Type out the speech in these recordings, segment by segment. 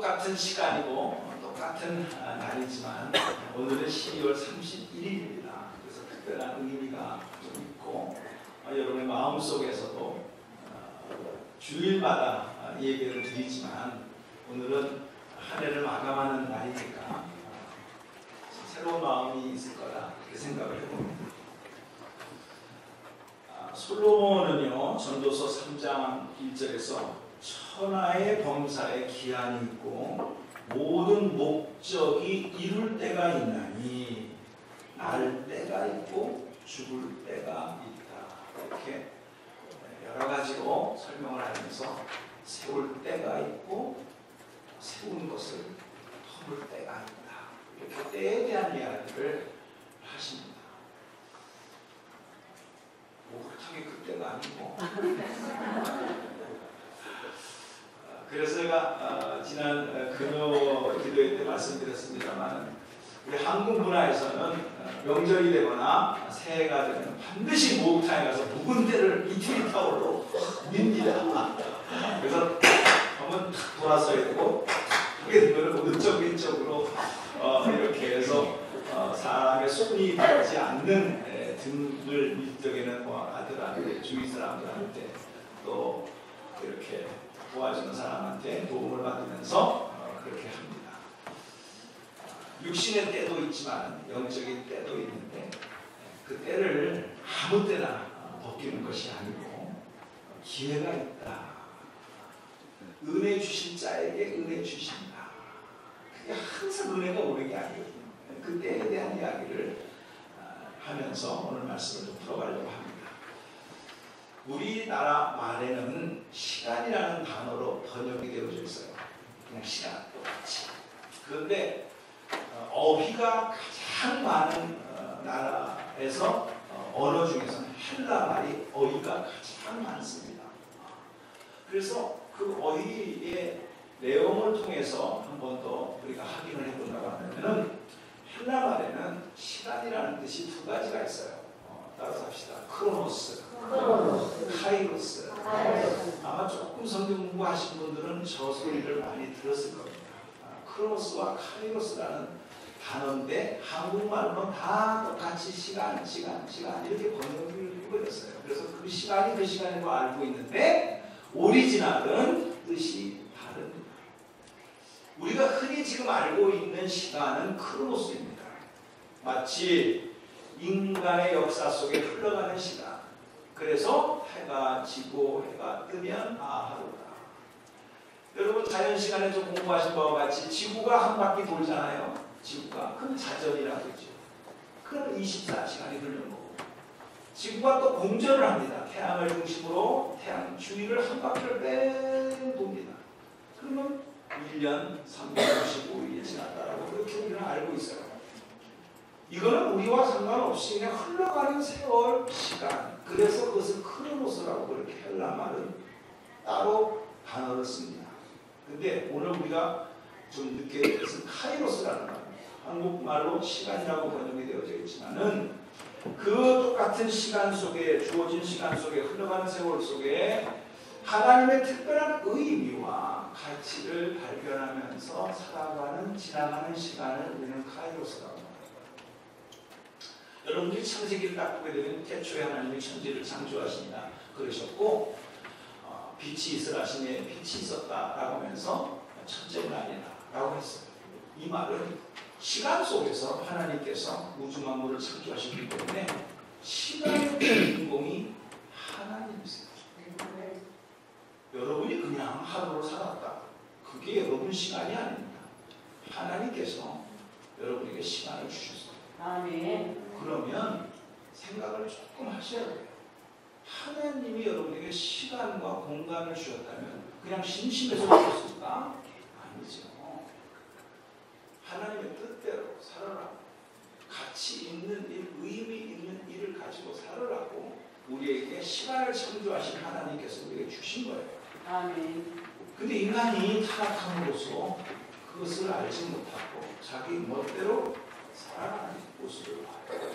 똑같은 시간이고 똑같은 날이지만 오늘은 12월 31일입니다. 그래서 특별한 의미가 좀 있고 여러분의 마음속에서도 주일마다 예배를 드리지만 오늘은 한 해를 마감하는 날이니까 새로운 마음이 있을 거다 이렇게 생각을 해봅니다. 솔로몬은요 전도서 3장 1절에서 천하의 범사에 기한이 있고 모든 목적이 이룰 때가 있나니 날 때가 있고 죽을 때가 있다 이렇게 여러 가지로 설명을 하면서 세울 때가 있고 세운 것을 터물 때가 있다 이렇게 때에 대한 이야기를 하십니다. 그렇게 그때가 아니고 그래서 제가 지난 금요 기도회 때 말씀드렸습니다만 우리 한국 문화에서는 명절이 되거나 새해가 되면 반드시 목욕탕에 가서 묵은 때를 이틀 타올로 밉니다. 그래서 한번 탁 돌아서야 되고 하게 되면 오른쪽 왼쪽으로 이렇게 해서 사람의 손이 닿지 않는 등을 밀적에는 아들한테 주위 사람들한테 또 이렇게 도와주는 사람한테 도움을 받으면서 그렇게 합니다. 육신의 때도 있지만 영적인 때도 있는데 그 때를 아무 때나 벗기는 것이 아니고 기회가 있다. 은혜 주신 자에게 은혜 주신다. 그게 항상 은혜가 오는 게 아니거든요. 그 때에 대한 이야기를 하면서 오늘 말씀을 좀 풀어가려고 합니다. 우리나라 말에는 시간이라는 단어로 번역이 되어져 있어요. 그냥 시간 똑같이. 그런데 어휘가 가장 많은 나라에서 언어 중에서는 헬라 말이 어휘가 가장 많습니다. 그래서 그 어휘의 내용을 통해서 한 번 더 우리가 확인을 해본다고 하면은 헬라 말에는 시간이라는 뜻이 두 가지가 있어요. 따라서 합시다. 크로노스, 카이로스. 아마 조금 성경 공부하신 분들은 저 소리를 많이 들었을 겁니다. 크로노스와 카이로스라는 단어인데 한국말로는 다 똑같이 시간 이렇게 번역을 해버렸어요. 그래서 그 시간이 그 시간으로 알고 있는데 오리지널은 뜻이 다릅니다. 우리가 흔히 지금 알고 있는 시간은 크로노스입니다. 마치 인간의 역사 속에 흘러가는 시간. 그래서 해가 지고 해가 뜨면 하루다. 여러분 자연시간에서 공부하신 바와 같이 지구가 한 바퀴 돌잖아요. 지구가. 그럼 자전이라고 했죠. 그럼 24시간이 흐르는 거고. 지구가 또 공전을 합니다. 태양을 중심으로 태양 주위를 한 바퀴를 뺑 돕니다. 그러면 1년 365일이 지났다라고 그렇게 우리는 알고 있어요. 이거는 우리와 상관없이 그냥 흘러가는 세월, 시간. 그래서 그것을 크로노스라고 그렇게 헬라 말은 따로 단어를 씁니다. 근데 오늘 우리가 좀 늦게 들은 카이로스라는 말입니다. 한국말로 시간이라고 번역이 되어져 있지만은 그 똑같은 시간 속에 주어진 시간 속에 흘러가는 세월 속에 하나님의 특별한 의미와 가치를 발견하면서 살아가는 지나가는 시간을 우리는 카이로스라고 합니다. 여러분들이 창세기를 딱 보게 되면 태초에 하나님이 천지를 창조하시니라 그러셨고 빛이 있으라 하시니 빛이 있었다라고 하면서 첫째 날이다라고 했어요. 이 말은 시간 속에서 하나님께서 우주 만물을 창조하셨기 때문에 시간의 주인공이 하나님이세요. 여러분이 그냥 하루를 살았다. 그게 여러분 시간이 아닙니다. 하나님께서 여러분에게 시간을 주셨어요. 아멘. 그러면 생각을 조금 하셔야 돼요. 하나님이 여러분에게 시간과 공간을 주셨다면 그냥 심심해서 주셨을까? 아니죠. 하나님의 뜻대로 살아라. 가치 있는 일, 의미 있는 일을 가지고 살아라고 우리에게 시간을 창조하신 하나님께서 우리에게 주신 거예요. 아멘. 근데 인간이 타락함으로써 그것을 알지 못하고 자기 멋대로 살아가는 모습을 봐요.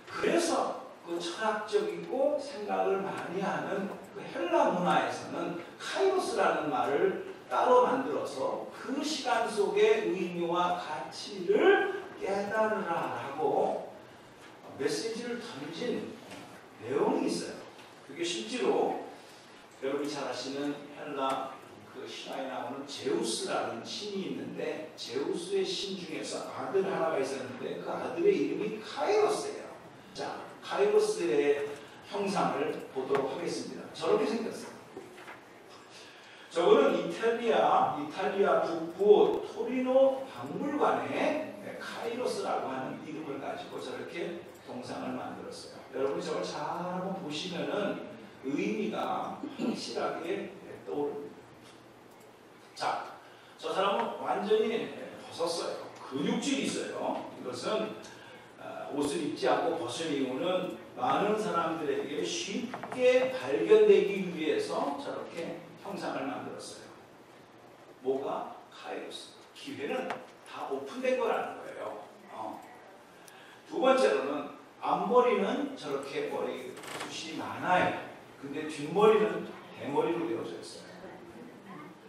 그래서 그 철학적이고 생각을 많이 하는 그 헬라 문화에서는 카이로스라는 말을 따로 만들어서 그 시간 속의 의미와 가치를 깨달으라라고 메시지를 던진 내용이 있어요. 그게 실제로 여러분이 잘 아시는 헬라 그 신화에 나오는 제우스라는 신이 있는데, 제우스의 신 중에서 아들 하나가 있었는데 그 아들의 이름이 카이로스예요. 자, 카이로스의 형상을 보도록 하겠습니다. 저렇게 생겼어요. 저거는 이탈리아 북부 토리노 박물관에 카이로스라고 하는 이름을 가지고 저렇게 동상을 만들었어요. 여러분이 저걸 잘 한번 보시면은 의미가 확실하게 떠오릅니다. 자, 저 사람은 완전히 벗었어요. 근육질이 있어요. 이것은 옷을 입지 않고 벗은 이유는 많은 사람들에게 쉽게 발견되기 위해서 저렇게 형상을 만들었어요. 뭐가? 카이로스. 기회는 다 오픈된 거라는 거예요. 두 번째로는 앞머리는 저렇게 머리 숱이 많아요. 근데 뒷머리는 대머리로 되어져 있어요.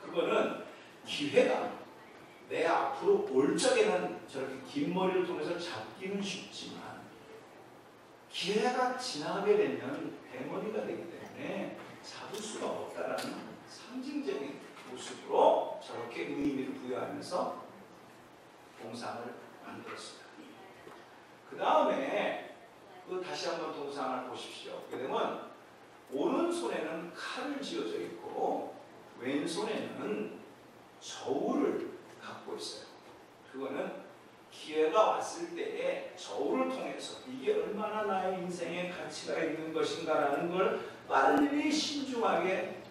그거는 기회가 내 앞으로 올 적에는 저렇게 긴 머리를 통해서 잡기는 쉽지만 기회가 지나게 되면 대머리가 되기 때문에 잡을 수가 없다라는 상징적인 모습으로 저렇게 의미를 부여하면서 동상을 만들었습니다. 그 다음에 다시 한번 동상을 보십시오. 그러면 오른손에는 칼을 쥐어져 있고 왼손에는 저울을 갖고 있어요. 그거는 기회가 왔을 때에 저울을 통해서 이게 얼마나 나의 인생에 가치가 있는 것인가라는 걸 빨리 신중하게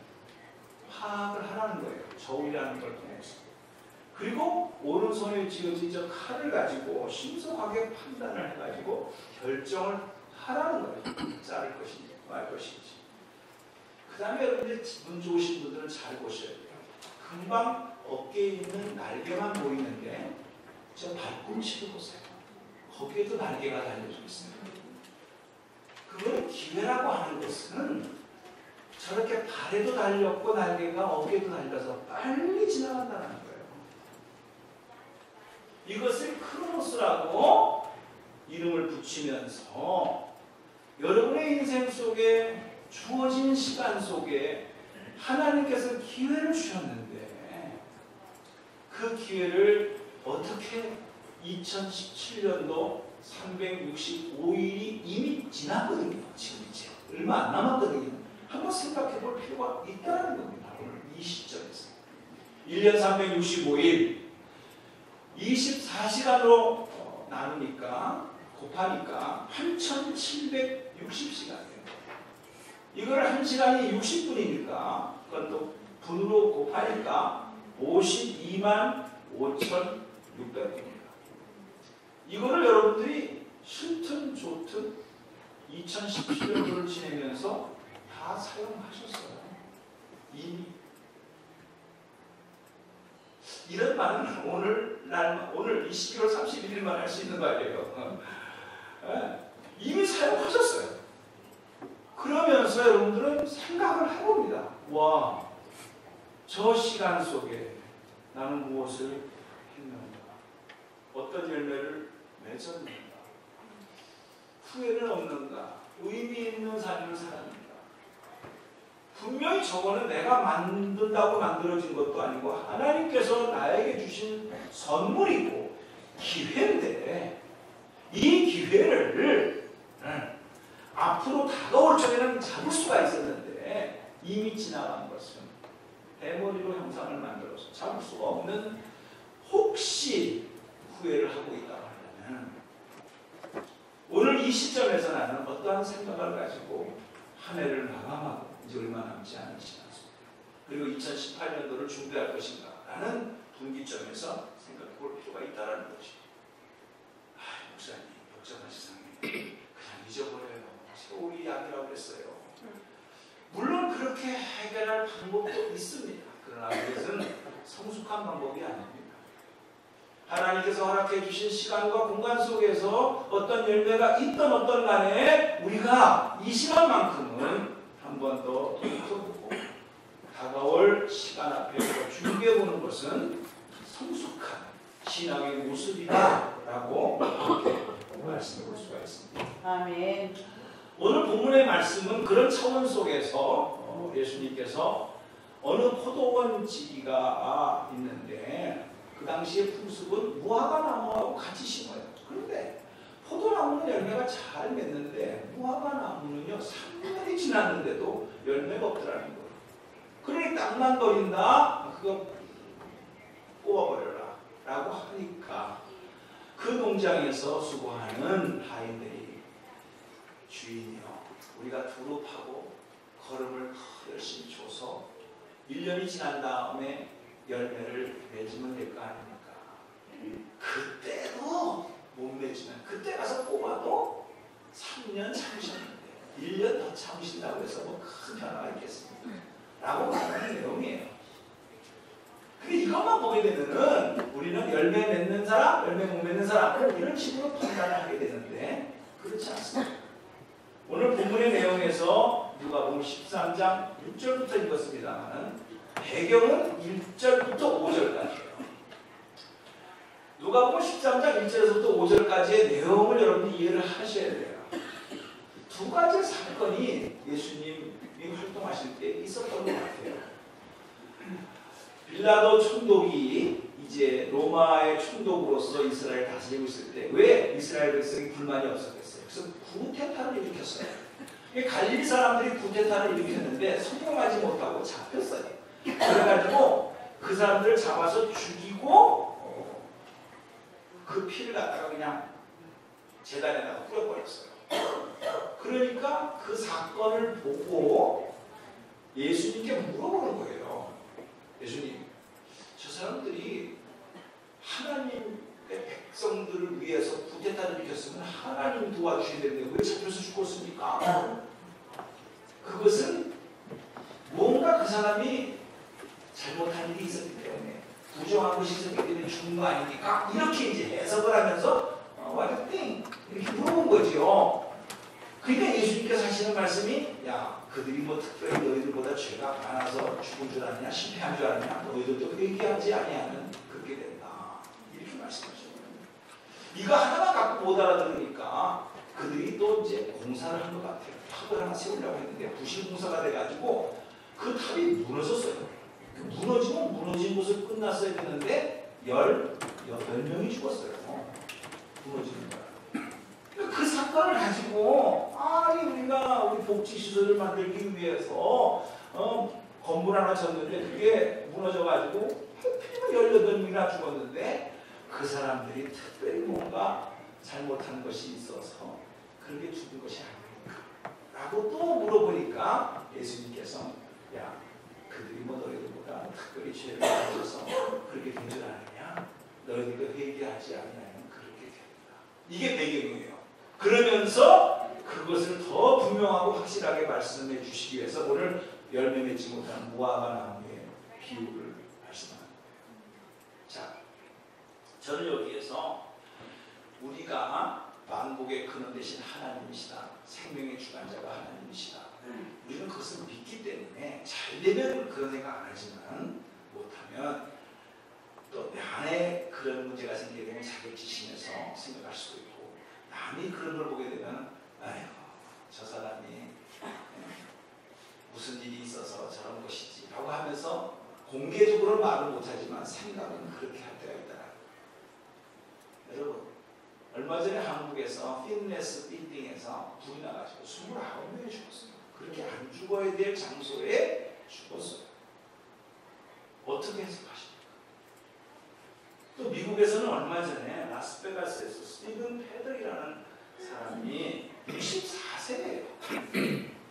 파악을 하라는 거예요. 저울이라는 걸 통해서. 그리고 오른손에 쥐어진 저 칼을 가지고 신속하게 판단을 해가지고 결정을 하라는 거예요. 자를 것인지 말 것인지. 그 다음에 여러분들 기분 좋으신 분들은 잘 보셔야 돼요. 금방 어깨에 있는 날개만 보이는데 저 발꿈치를 보세요. 거기에도 날개가 달려져 있어요. 그걸 기회라고 하는 것은 저렇게 발에도 달렸고 날개가 어깨에도 달려서 빨리 지나간다는 거예요. 이것을 크로노스라고 이름을 붙이면서 여러분의 인생 속에 주어진 시간 속에 하나님께서 기회를 주셨는데 그 기회를 어떻게 2017년도 365일이 이미 지났거든요. 지금 이제 얼마 안 남았거든요. 한번 생각해 볼 필요가 있다는 겁니다. 오늘 이 시점에서 1년 365일 24시간으로 나누니까 곱하니까 8760시간이에요. 이걸 1시간이 60분이니까 그건 또 분으로 곱하니까 52만 5,600분입니다. 이거를 여러분들이 싫든 좋든 2017년도를 지내면서 다 사용하셨어요. 이미. 이런 말은 오늘 21월 31일만 할 수 있는 말이에요. 이미 사용하셨어요. 그러면서 여러분들은 생각을 해봅니다. 와, 저 시간 속에 나는 무엇을 했는가? 어떤 열매를 맺었는가? 후회는 없는가? 의미 있는 삶을 살았는가? 분명히 저거는 내가 만든다고 만들어진 것도 아니고 하나님께서 나에게 주신 선물이고 기회인데 이 기회를 앞으로 다가올 적에는 잡을 수가 있었는데 이미 지나간 것은 대머리로 형상을 만들어서 잡을 수가 없는, 혹시 후회를 하고 있다고 하면 오늘 이 시점에서 나는 어떠한 생각을 가지고 한 해를 마감하고 이제 얼마 남지 않은 시간 속에 그리고 2018년도를 준비할 것인가 라는 분기점에서 생각해 볼 필요가 있다는 것이죠. 목사님, 복잡한 세상에 그냥 잊어버려요. 세월이 약이라고 그랬어요. 물론 그렇게 해결할 방법도 있습니다. 그러나 그것은 성숙한 방법이 아닙니다. 하나님께서 허락해 주신 시간과 공간 속에서 어떤 열매가 있던 어떤 간에 우리가 이 시간만큼은 한 번 더 돌이켜보고 다가올 시간 앞에 준비해보는 것은 성숙한 신앙의 모습이다라고 말씀해 볼 수가 있습니다. 아멘. 오늘 본문의 말씀은 그런 차원 속에서 예수님께서 어느 포도원지기가 있는데 그 당시의 풍습은 무화과 나무하고 같이 심어요. 그런데 포도나무는 열매가 잘 맺는데 무화과 나무는요 3년이 지났는데도 열매가 없더라는 거예요. 그러니 땅만 버린다. 그거 뽑아버려라 라고 하니까 그 농장에서 수고하는 하인들이 주인이요 우리가 두릅하고 거름을 더 열심히 줘서 1년이 지난 다음에 열매를 맺으면 될 거 아닙니까? 그때도 못 맺으면 그때 가서 뽑아도 3년 참으셨는데 1년 더 참으신다고 해서 뭐 큰 변화가 있겠습니까? 라고 말하는 내용이에요. 근데 이것만 보게 되면은 우리는 열매 맺는 사람, 열매 못 맺는 사람 이런 식으로 판단을 하게 되는데 그렇지 않습니다. 오늘 본문의 내용에서 누가복음 13장 6절부터 읽었습니다만 배경은 1절부터 5절까지예요. 누가복음 13장 1절에서부터 5절까지의 내용을 여러분이 이해를 하셔야 돼요. 두 가지 사건이 예수님이 활동하실 때 있었던 것 같아요. 빌라도 총독이 이제 로마의 총독으로서 이스라엘을 다스리고 있을 때 왜 이스라엘 백성이 불만이 없었겠어요? 그래서 구테타를 일으켰어요. 갈릴리 사람들이 구테타를 일으켰는데 성공하지 못하고 잡혔어요. 그래가지고 그 사람들을 잡아서 죽이고 그 피를 갖다가 그냥 제단에다가 뿌려버렸어요. 그러니까 그 사건을 보고 예수님께 물어보는 거예요. 예수님, 저 사람들이 하나님의 백성들을 위해서 구테타를 일으켰으면 하나님 도와주셔야 되는데 왜 잡혀서 죽었습니까? 그것은 뭔가 그 사람이 잘못한 일이 있었기 때문에 부정한 것이 있었기 때문에 죽은 거 아닙니까? 이렇게 이제 해석을 하면서 완전 띵 이렇게 물어본 거죠. 그러니까 예수님께서 하시는 말씀이 야 그들이 뭐 특별히 너희들보다 죄가 많아서 죽은 줄 아느냐 실패한 줄 아느냐 너희들도 회개하지 아니하면 그렇게 된다 이렇게 말씀하시는 거예요. 이거 하나만 갖고 못 알아들으니까 그들이 또 이제 공사를 한 것 같아요. 탑을 하나 세우려고 했는데 부실 공사가 돼가지고 그 탑이 무너졌어요. 무너지면 무너진 곳을 끝났어야 되는데 18명이 죽었어요. 무너지는 거야. 그 사건을 가지고 우리가 우리 복지시설을 만들기 위해서 건물 하나 졌는데 그게 무너져가지고 하필이면 18명이나 죽었는데 그 사람들이 특별히 뭔가 잘못한 것이 있어서 그렇게 죽은 것이 아닙니까? 라고 또 물어보니까 예수님께서 야 그들이 뭐 너희들보다 특별히 죄를 가져서 그렇게 된 줄 아느냐? 너희들도 회개하지 않으면 그렇게 된다. 이게 배경이에요. 그러면서 그것을 더 분명하고 확실하게 말씀해 주시기 위해서 오늘 열매 맺지 못한 무화과 나무의 비유를 말씀합니다. 자, 저는 여기에서 우리가 만복의 근원 되신 하나님이시다. 생명의 주관자가 하나님이시다. 우리는 그것을 믿기 때문에 잘 되면 그런 생각 안 하지만 못하면 또 내 안에 그런 문제가 생기게 되면 자격지심에서 생각할 수도 있고 남이 그런 걸 보게 되면 아이고 저 사람이 무슨 일이 있어서 저런 것이지 라고 하면서 공개적으로 말은 못하지만 생각은 그렇게 할 때가 있다. 여러분 얼마 전에 한국에서 피트니스 빌딩에서 불이 나가지고 29명이 죽었어요. 그렇게 안 죽어야 될 장소에 죽었어요. 어떻게 해석하십니까? 또 미국에서는 얼마 전에 라스베가스에서 스티븐 패들이라는 사람이 64세예요.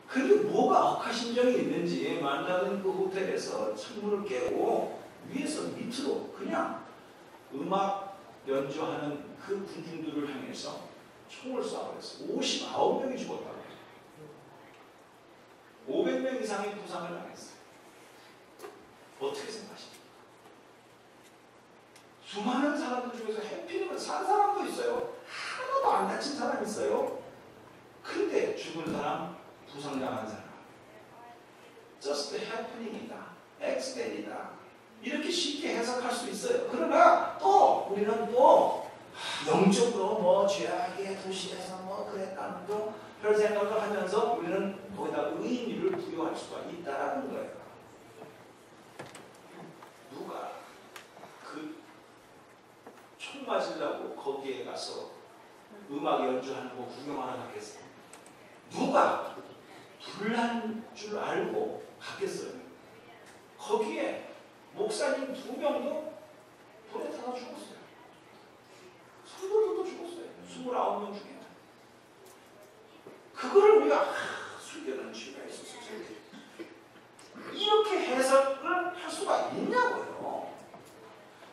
그런데 뭐가 억하심정이 있는지 만나는 그 호텔에서 창문을 깨고 위에서 밑으로 그냥 음악 연주하는 그 군중들을 향해서 총을 쏴버렸어요. 59명이 죽었다고 해요. 500명 이상의 부상을 당했어요. 어떻게 생각하십니까? 수많은 사람들 중에서 해피는 산 사람도 있어요. 하나도 안 다친 사람이 있어요. 그런데 죽은 사람, 부상당한 사람 just happening이다. 엑스텐이다. 이렇게 쉽게 해석할 수 있어요. 그러나 또 우리는 또 영적으로 뭐 죄악의 도시에서 뭐 그랬다는 별 생각을 하면서 우리는 거기다 의미를 부여할 수가 있다는 거예요. 누가 그 총 맞으려고 거기에 가서 음악 연주하는 거 구경하러 갔겠어요? 누가 불난 줄 알고 갔겠어요? 거기에 목사님 2명도 불에 타서 죽었어요. 성도들도 죽었어요. 29명 중에. 그거를 우리가 숨겨놓은 죄가 있었어요. 이렇게 해석을 할 수가 있냐고요.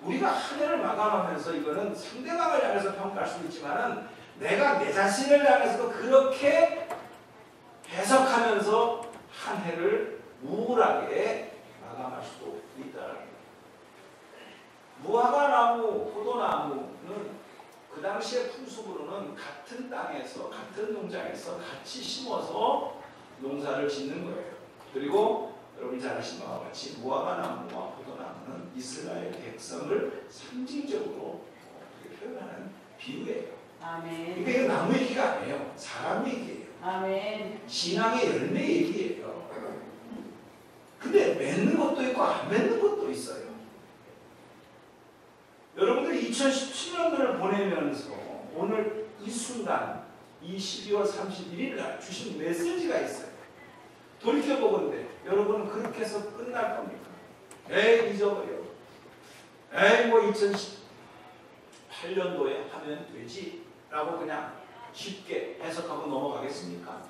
우리가 한 해를 마감하면서 이거는 상대방을 향해서 평가할 수도 있지만은 내가 내 자신을 향해서도 그렇게 해석하면서 한 해를 우울하게 마감할 수도 있다는 거예요. 무화과나무, 포도나무는 그 당시의 풍습으로는 같은 땅에서, 같은 농장에서 같이 심어서 농사를 짓는 거예요. 그리고 여러분이 잘 아시는 바와 같이 무화과나무와 포도나무는 이스라엘 백성을 상징적으로 표현하는 비유예요. 아멘. 그러니까 이거 나무 얘기가 아니에요. 사람 얘기예요. 아멘. 신앙의 열매 얘기예요. 근데 맺는 것도 있고 안 맺는 것도 있어요. 여러분들이 2017년도를 보내면서 오늘 이 순간 이 12월 31일 날 주신 메시지가 있어요. 돌이켜보건대 여러분은 그렇게 해서 끝날 겁니까? 에이 잊어버려. 에이 뭐 2018년도에 하면 되지 라고 그냥 쉽게 해석하고 넘어가겠습니까?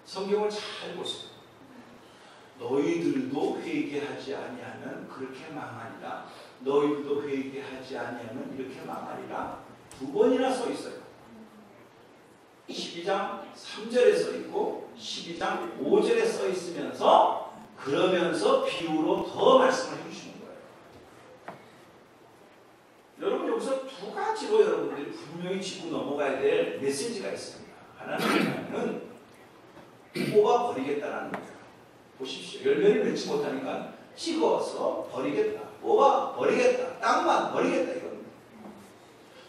성경을 잘 보세요. 너희들도 회개하지 아니하면 그렇게 망하리라. 너희들도 회개하지 아니하면 이렇게 망하리라. 2번이나 써 있어요. 12장 3절에 써 있고 12장 5절에 써 있으면서 그러면서 비유로 더 말씀을 해주시는 거예요. 여러분 여기서 2가지로 여러분들이 분명히 짚고 넘어가야 될 메시지가 있습니다. 하나는 뽑아 버리겠다는 거예요. 보십시오. 열매를 맺지 못하니까 찍어서 버리겠다. 뽑아 버리겠다. 땅만 버리겠다. 이겁니다.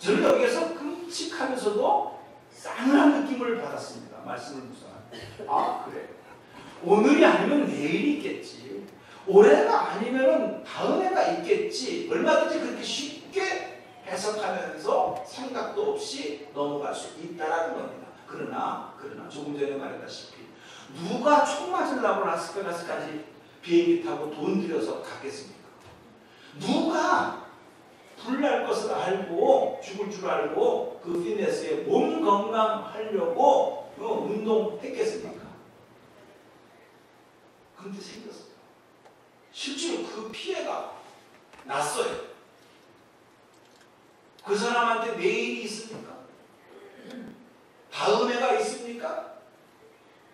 저는 여기에서 끔찍하면서도 싸늘한 느낌을 받았습니다. 말씀을 묵상할 때. 아 그래. 오늘이 아니면 내일이 있겠지. 올해가 아니면 다음 해가 있겠지. 얼마든지 그렇게 쉽게 해석하면서 생각도 없이 넘어갈 수 있다는 겁니다. 그러나 조금 전에 말했다시피 누가 총 맞으려고 라스베가스까지 비행기 타고 돈 들여서 갔겠습니까? 누가 불날 것을 알고 죽을 줄 알고 그 피트니스에 몸 건강하려고 운동했겠습니까? 그런데 생겼어요. 실제로 그 피해가 났어요. 그 사람한테 내일이 있습니까? 다음 해가 있습니까?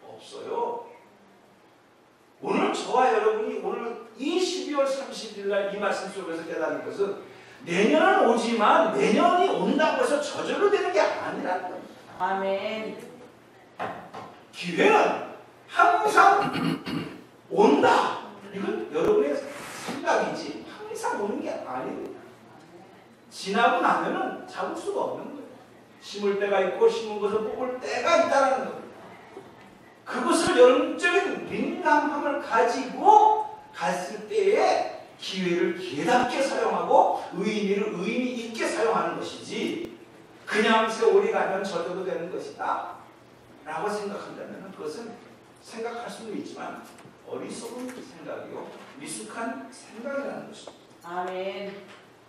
없어요. 오늘 저와 여러분이 오늘 이 12월 30일 날 이 말씀 속에서 깨닫는 것은 내년은 오지만 내년이 온다고 해서 저절로 되는 게 아니라는 겁니다. 아멘. 기회는 항상 온다. 이건 여러분의 생각이지 항상 오는 게 아닙니다. 지나고 나면은 잡을 수가 없는 거예요. 심을 때가 있고 심은 것을 뽑을 때가 있다는 겁니다. 그것을 영적인 민감함을 가지고 갔을 때에 기회를 기회답게 사용하고 의미를 의미 있게 사용하는 것이지 그냥 세월이 가면 저절로 되는 것이다 라고 생각한다면 그것은 생각할 수는 있지만 어리석은 생각이요 미숙한 생각이라는 것입니다. 아멘.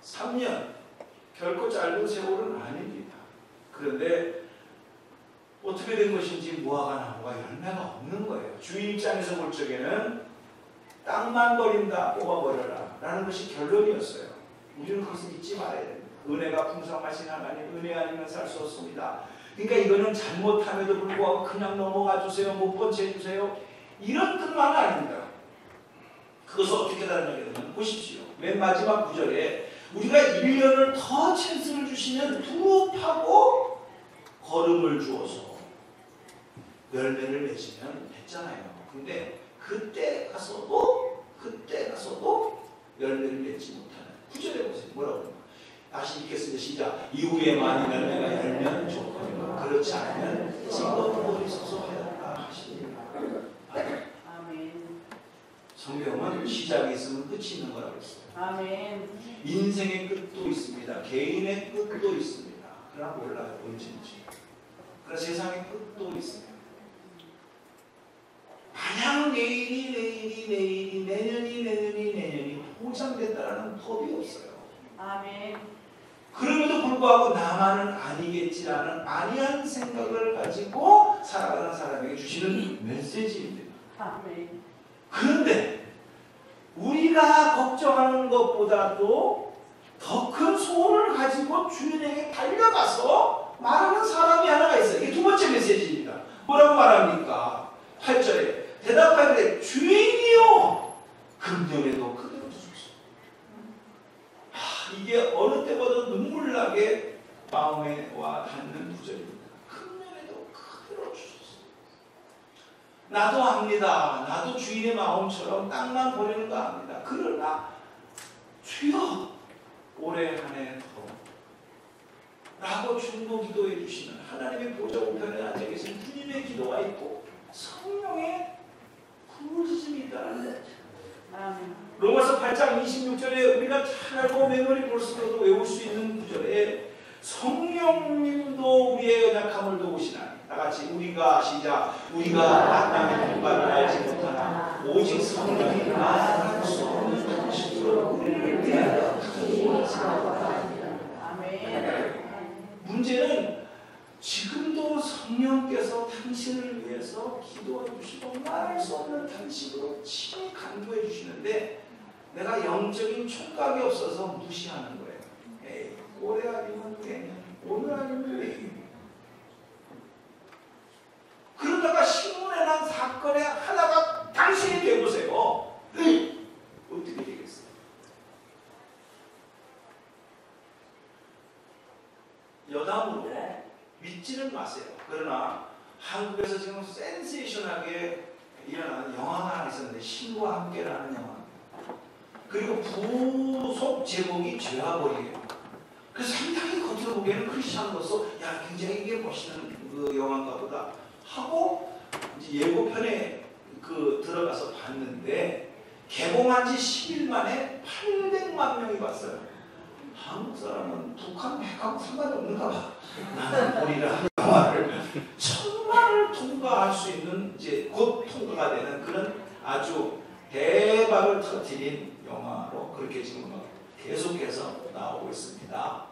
3년 결코 짧은 세월은 아닙니다. 그런데 어떻게 된 것인지 무화과나무가 열매가 없는 거예요. 주인 입장에서 볼 적에는 땅만 버린다, 뽑아버려라 라는 것이 결론이었어요. 우리는 그것을 잊지 말아야 됩니다. 은혜가 풍성하신 하나님, 은혜 아니면 살 수 없습니다. 그러니까 이거는 잘못함에도 불구하고 그냥 넘어가 주세요, 못 번째 주세요 이런 뜻만은 아닙니다. 그것을 어떻게 다루냐면 보십시오. 맨 마지막 구절에 우리가 1년을 더 찬스를 주시면 두업하고 걸음을 주어서 열매를 맺으면 됐잖아요. 근데 그때 가서도 그때 가서도 열매를 맺지 못하는 구절에 보세요. 뭐라고 그러나 다시 읽겠습니다. 시작. 이후에만 열매가 열면 좋거니와 그렇지 않으면 찡긋거리소서 하였다 하시니라. 아멘. 성경은 시작이 있으면 끝이 있는 거라고 했어요. 아멘. 인생의 끝도 있습니다. 개인의 끝도 있습니다. 그러나 몰라요. 언제인지. 그러나 세상의 끝도 있습니다. 마냥 내년이 보장된다는 법이 없어요. 아멘. 그럼에도 불구하고 나만은 아니겠지라는 아니한 생각을 가지고 살아가는 사람에게 주시는 메시지입니다. 아멘. 그런데 우리가 걱정하는 것보다도 더 큰 소원을 가지고 주인에게 달려가서 말하는 사람이 하나가 있어요. 이게 두 번째 메시지입니다. 뭐라고 말합니까? 8절에 대답하되 주인이요 금년에도 그대로 주소서. 이게 어느 때보다 눈물나게 마음에 와 닿는 구절입니다. 금년에도 그대로 주소서. 나도 압니다. 나도 주인의 마음처럼 땅만 보내는 거 압니다. 그러나 주여 올해 한 해 더 라고 중보 기도해 주시는 하나님의 보좌 우편에 앉아 계신 주님의 기도가 있고 성령의 부르짖음이 있다는 거죠. 아멘. 로마서 8장 26절에 우리가 잘 알고 메모리 볼수록도 외울 수 있는 구절에 성령님도 우리의 연약함을 도우시나니 다같이 우리가 시작 우리가 아담의 통과를 알지 못하나 오직 성령이 말할 수 없는 방식으로 우리를 위하여 아멘. 문제는 지금도 성령께서 당신을 위해서 기도해 주시고 말할 수 없는 방식으로 친히 간구해 주시는데 내가 영적인 촉각이 없어서 무시하는 거예요. 에이, 올해 아니면 내년, 오늘 아니면 내일. 그러다가 신문에 난 사건의 하나가 당신이 되보세요. 어떻게 되겠어요? 여담으로 믿지는 마세요. 그러나 한국에서 지금 센세이션하게 일어나는 영화가 하나 있었는데 신과 함께라는 영화. 그리고 부속 제목이 죄와벌이에요. 그래서 상당히 겉으로 보기에는 크리스찬으로서 야 굉장히 이게 멋있는 그 영화인가 보다 하고 이제 예고편에 들어가서 봤는데 개봉한 지 10일 만에 800만 명이 봤어요. 한국 사람은 북한 핵하고 상관이 없는가 봐. 나는 보리라 영화를 1000만을 통과할 수 있는 이제 곧 통과가 되는 그런 아주 대박을 터뜨린 영화로 그렇게 지금 계속해서 나오고 있습니다.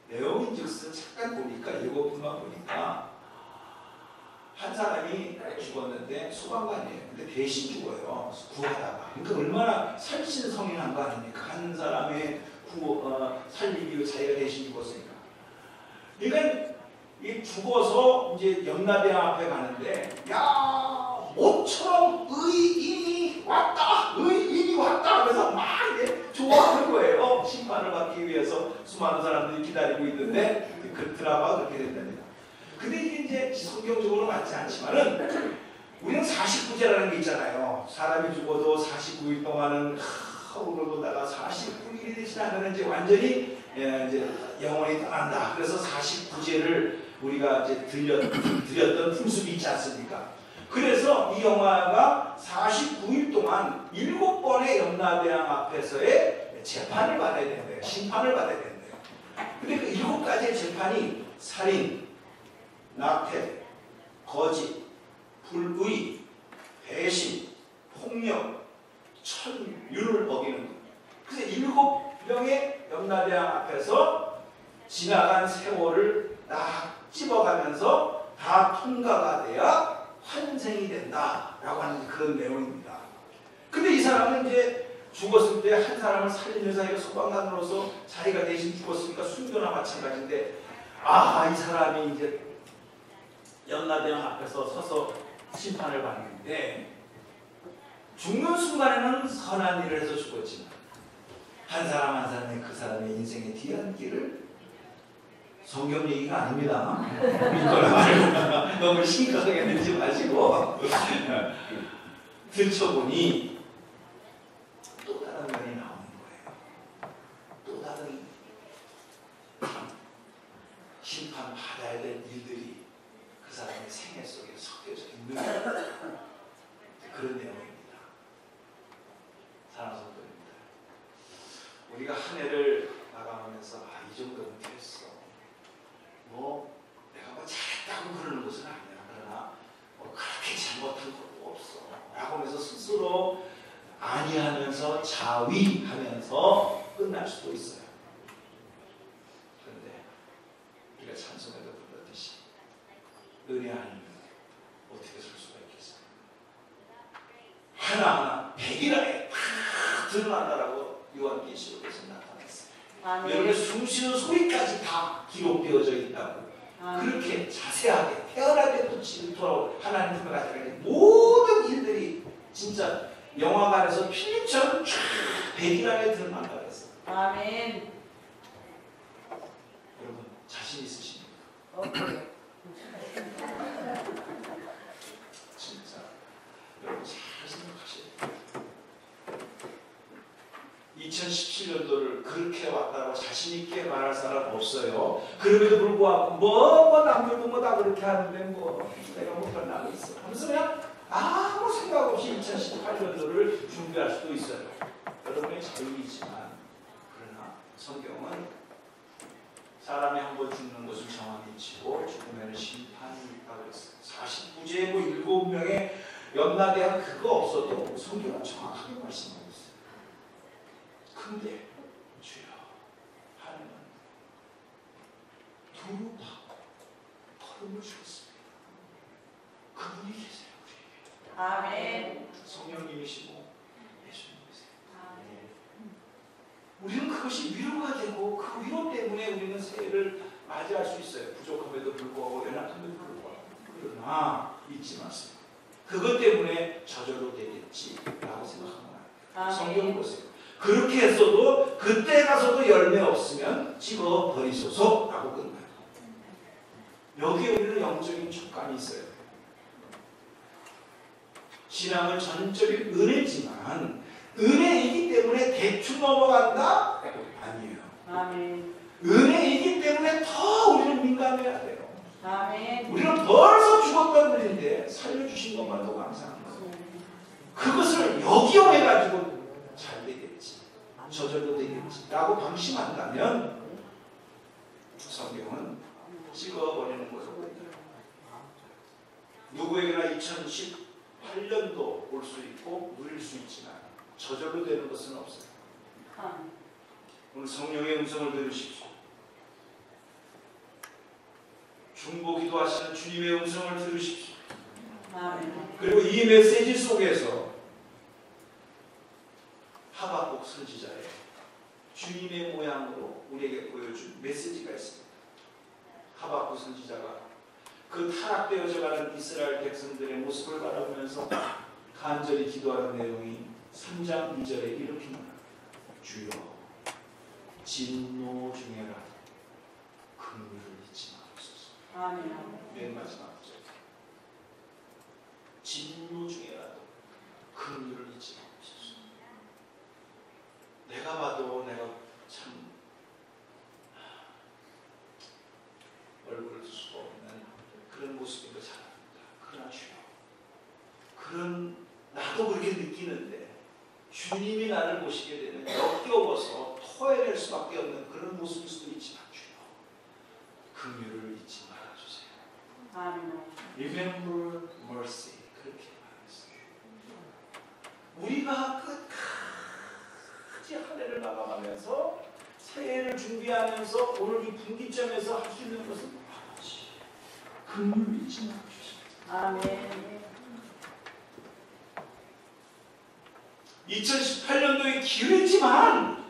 내용인즉슨 잠깐 보니까 예고편만 보니까 한 사람이 죽었는데 소방관이에요. 근데 대신 죽어요. 구하다가. 그러니까 얼마나 살신성인한 거 아닙니까? 한 사람의 살리기 위해 자기가 대신 죽었으니까. 그러니까 이 죽어서 이제 염라대왕 앞에 가는데 야 모처럼 의인이 왔다 하면서 막 이제 좋아하는 거예요. 심판을 받기 위해서 수많은 사람들이 기다리고 있는데 그 드라마가 그렇게 된답니다. 근데 이게 이제 성경적으로 맞지 않지만은 우리는 49제라는 게 있잖아요. 사람이 죽어도 49일 동안은 울어보다가 49일이 되지 않으면 이제 완전히 이제 영원히 떠난다. 그래서 49제를 우리가 이제 드렸던 풍습이 있지 않습니까? 그래서 이 영화가 49일 동안 7번의 염라대왕 앞에서의 재판을 받아야 된대요. 심판을 받아야 된대요. 근데 그 7가지의 재판이 살인, 낙태, 거짓, 불의, 배신, 폭력, 천륜을 어기는 것. 그래서 7명의 염라대왕 앞에서 지나간 세월을 딱 집어가면서 다 통과가 돼야 환생이 된다라고 하는 그런 내용입니다. 근데 이 사람은 이제 죽었을 때 한 사람을 살리는 자기가 소방관으로서 자기가 대신 죽었으니까 순교나 마찬가지인데 이 사람이 이제 염라대왕 앞에서 서서 심판을 받는데 죽는 순간에는 선한 일을 해서 죽었지만 한 사람 한 사람의 그 사람의 인생의 뒤안길을 성경 얘기가 아닙니다. 믿거나 말거나 너무 심각하게 듣지 마시고 들춰보니 그런 내용입니다. 사랑하는 성도입니다. 우리가 한 해를 마감하면서 이 정도면 됐어. 내가 잘했다고 그러는 것은 아니야. 그러나 그렇게 잘못한 것도 없어. 라고 하면서 스스로 아니하면서 자위하면서 끝날 수도 있어요. 그런데 우리가 찬송에도 불렀듯이 은혜 아니면 어떻게 설 수가 있겠어요? 하나하나 백일하에 다 드러난다라고 요한계시록에서 나타났어요. 여러분의 숨쉬는 소리까지 다 기록되어져 있다고. 그렇게 자세하게 태어날 때부터 지금토록 하나님 품에 가지고 모든 일들이 진짜 영화관에서 필름처럼 쫙 백일 안에 드러난다고 했어요. 아멘. 여러분 자신 있으십니까? 진짜 여러분 잘 생각하셔야 돼요. 2017년도를 그렇게 왔다고 자신 있게 말할 사람 없어요. 그럼에도 불구하고 남들도 다 그렇게 하는데 내가 변하고 있어 하면서 그냥 아무 생각 없이 2018년도를 준비할 수도 있어요. 여러분의 자유이지만 그러나 성경은 사람이 한 번 죽는 것을 정확히 치고 죽으면 심판이 있다고 했어요. 49제에 7명의 연나대한 그거 없어도 성경은 정확하게 말씀하고 있어요. 근데 주여 하나님은 두루 받고 걸음을 주셨습니다. 그분이 계세요. 우리에게. 아멘. 성령님이시고 예수님이세요. 우리는 그것이 위로가 되고 그 위로 때문에 우리는 새해를 맞이할 수 있어요. 부족함에도 불구하고 연약함에도 불구하고. 그러나 잊지 마세요. 그것 때문에 저절로 되겠지라고 생각하면 성경 보세요. 그렇게 했어도 그때 가서도 열매 없으면 집어 버리소서라고 끝나요. 여기에 우리는 영적인 촉감이 있어요. 신앙은 전적인 은혜지만 은혜이기 때문에 대충 넘어간다? 아니에요. 아멘. 은혜이기 때문에 더 우리는 민감해야 돼요. 아멘. 우리는 벌써 죽었던 분인데 살려주신 것만도 감사한 거예요. 그것을 역이용해가지고 잘 되겠지, 저절로 되겠지 라고 방심한다면 성경은 찍어버리는 거예요. 누구에게나 2018년도 올 수 있고 누릴 수 있지만 저절로 되는 것은 없어요. 오늘 성령의 음성을 들으십시오. 중보기도 하시는 주님의 음성을 들으십시오. 그리고 이 메시지 속에서 하박국 선지자의 주님의 모양으로 우리에게 보여준 메시지가 있습니다. 하박국 선지자가 그 타락되어져 가는 이스라엘 백성들의 모습을 바라보면서 간절히 기도하는 내용이 3장 2절에 이렇게 말합니다. 주여 진노 중에라 긍휼을 잊지 마옵소서. 아멘. 맨 마지막 절. 진노 중에라도 긍휼을 잊지 마옵소서. 내가 봐도 내가 참 얼굴을 쓸 수가 없는 그런 모습인 거 잘 압니다. 그러나 주여, 그런 나도 그렇게 느끼는데 주님이 나를 보시게 되면 역겨워서 토해낼 수밖에 없는 그런 모습일 수도 있지만 주여, 긍휼을 잊지 말아주세요. 아멘. Remember mercy. 그렇게 말했어요. 우리가 끝까지 한 해를 마감하면서 새해를 준비하면서 오늘 이 분기점에서 할 수 있는 것은 아버지, 긍휼을 잊지 말아주세요. 아멘. 2018년도의 기회지만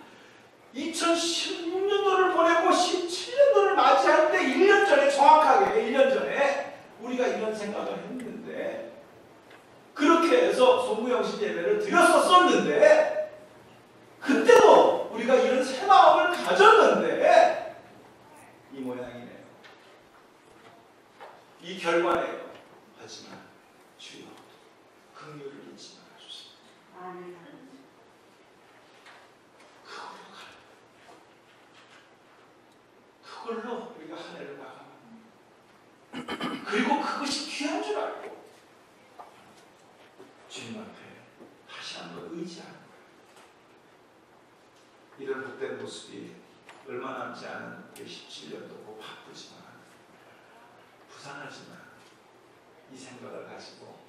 2016년도를 보내고 17년도를 맞이할 때 1년 전에, 정확하게 1년 전에 우리가 이런 생각을 했는데, 그렇게 해서 송구영신 예배를 드렸었는데, 그때도 우리가 이런 새 마음을 가졌는데 이 모양이네요. 이 결과네요. 하지만 주여, 긍휼을 잊지 말아주세요. 아멘. 그걸로 우리가 한 해를 나가면, 그리고 그것이 귀한 줄 알고 주님 앞에 다시 한번 의지하는 거예요. 이런 복된 모습이 얼마 남지 않은 17년도고 바쁘지만 부산하지만 이 생각을 가지고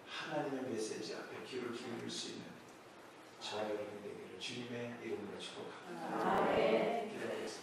하나님의 메시지 앞에 귀를 기울일 수 있는 저와 여러분이 되기를 주님의 이름으로 축복합니다. 기도하겠습니다.